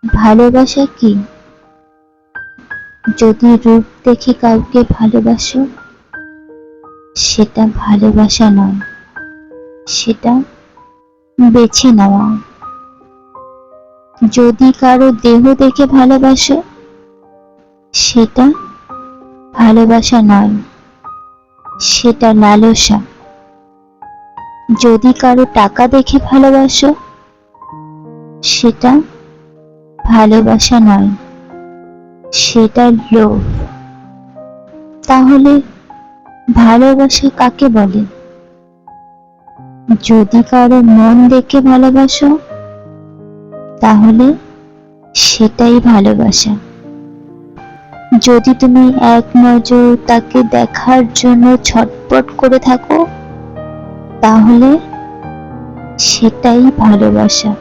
ভালোবাসা কি? যদি রূপ দেখে কাউকে ভালোবাসো, সেটা ভালোবাসা নয়, সেটা বেছে নেওয়া। যদি কারো দেহ দেখে ভালোবাসো, সেটা ভালোবাসা নয়, সেটা লালসা। যদি কারো টাকা দেখে ভালোবাসো, সেটা ভালোবাসা নয়, সেটা লোভ। তাহলে ভালোবাসা কাকে বলে? যদি কারো মন দেখে ভালোবাসো, তাহলে সেটাই ভালোবাসা। যদি তুমি এক নজর তাকে দেখার জন্য ছটপট করে থাকো, তাহলে সেটাই ভালোবাসা।